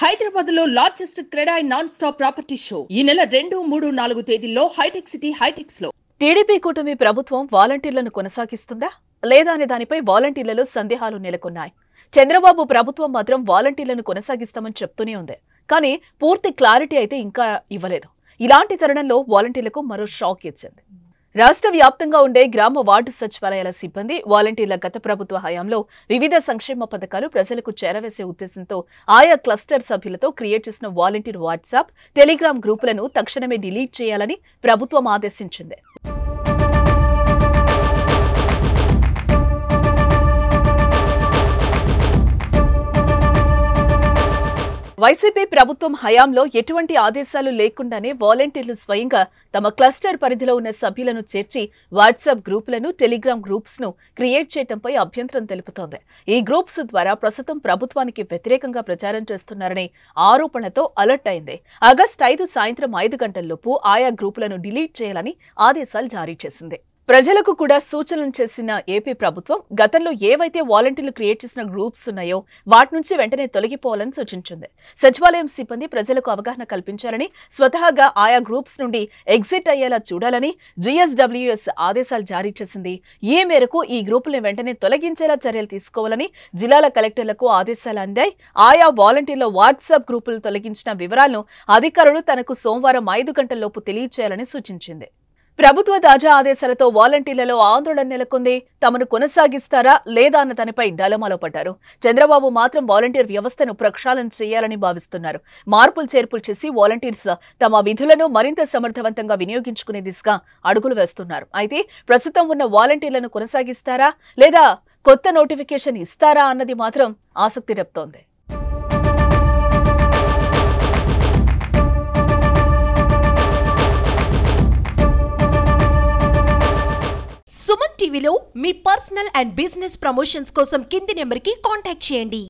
హైదరాబాద్ లో largest CREDAI non stop property show ఈ నెల 2, 3, 4 తేదీల్లో హైటెక్ సిటీ హైటెక్స్ లో. టీడీపీ కూటమి ప్రభుత్వం వాలంటీర్లను కొనసాగిస్తుందా లేదా అనే దానిపై వాలంటీర్లలో సందేహాలు నెలకొన్నాయి. చంద్రబాబు ప్రభుత్వం మాత్రం వాలంటీర్లను కొనసాగిస్తామని చెప్తూనే ఉంది. కానీ పూర్తి క్లారిటీ అయితే ఇంకా ఇవ్వలేదు. ఇలాంటి తరుణంలో వాలంటీర్లకు మరో షాక్ ఇచ్చింది. రాష్ట్ర వ్యాప్తంగా ఉండే గ్రామ వార్డు సచివాలయాల సిబ్బంది వాలంటీర్ల గత ప్రభుత్వ హయాంలో వివిధ సంక్షేమ పథకాలు ప్రజలకు చేరవేసే ఉద్దేశంతో ఆయా క్లస్టర్ సభ్యులతో క్రియేట్ చేసిన వాలంటీర్ వాట్సాప్, టెలిగ్రామ్ గ్రూపులను తక్షణమే డిలీట్ చేయాలని ప్రభుత్వం ఆదేశించింది. వైసీపీ ప్రభుత్వం హయాంలో ఎటువంటి ఆదేశాలు లేకుండానే వాలంటీర్లు స్వయంగా తమ క్లస్టర్ పరిధిలో ఉన్న సభ్యులను చేర్చి వాట్సాప్ గ్రూపులను, టెలిగ్రామ్ గ్రూప్స్ ను క్రియేట్ చేయడంపై అభ్యంతరం తెలుపుతోంది. ఈ గ్రూప్స్ ద్వారా ప్రస్తుతం ప్రభుత్వానికి వ్యతిరేకంగా ప్రచారం చేస్తున్నారనే ఆరోపణలతో అలర్ట్ అయింది. ఆగస్టు 5 సాయంత్రం 5 గంటల్లోపు ఆయా గ్రూపులను డిలీట్ చేయాలని ఆదేశాలు జారీ చేసింది. ప్రజలకు కూడా సూచనలు చేసిన ఏపీ ప్రభుత్వం గతంలో ఏవైతే వాలంటీర్లు క్రియేట్ చేసిన గ్రూప్స్ ఉన్నాయో వాటి నుంచి వెంటనే తొలగిపోవాలని సూచించింది. సచివాలయం సిబ్బంది ప్రజలకు అవగాహన కల్పించాలని, స్వతహాగా ఆయా గ్రూప్స్ నుండి ఎగ్జిట్ అయ్యేలా చూడాలని GSWS ఆదేశాలు జారీ చేసింది. ఈ మేరకు ఈ గ్రూపులను వెంటనే తొలగించేలా చర్యలు తీసుకోవాలని జిల్లాల కలెక్టర్లకు ఆదేశాలు అందాయి. ఆయా వాలంటీర్ల వాట్సాప్ గ్రూపులు తొలగించిన వివరాలను అధికారులు తనకు సోమవారం 5 గంటల్లోపు తెలియచేయాలని సూచించింది. ప్రభుత్వ తాజా ఆదేశాలతో వాలంటీర్లలో ఆందోళన నెలకొంది. తమను కొనసాగిస్తారా లేదా అన్న దానిపై డలమాలో పడ్డారు. చంద్రబాబు మాత్రం వాలంటీర్ వ్యవస్థను ప్రక్షాళన చేయాలని భావిస్తున్నారు. మార్పులు చేర్పులు చేసి వాలంటీర్స్ తమ విధులను మరింత సమర్థవంతంగా వినియోగించుకునే దిశగా అడుగులు వేస్తున్నారు. అయితే ప్రస్తుతం ఉన్న వాలంటీర్లను కొనసాగిస్తారా లేదా కొత్త నోటిఫికేషన్ ఇస్తారా అన్నది మాత్రం ఆసక్తి రేపుతోంది. సుమన్ టీవీలో మీ పర్సనల్ అండ్ బిజినెస్ ప్రమోషన్స్ కోసం కింది నెంబర్కి కాంటాక్ట్ చేయండి.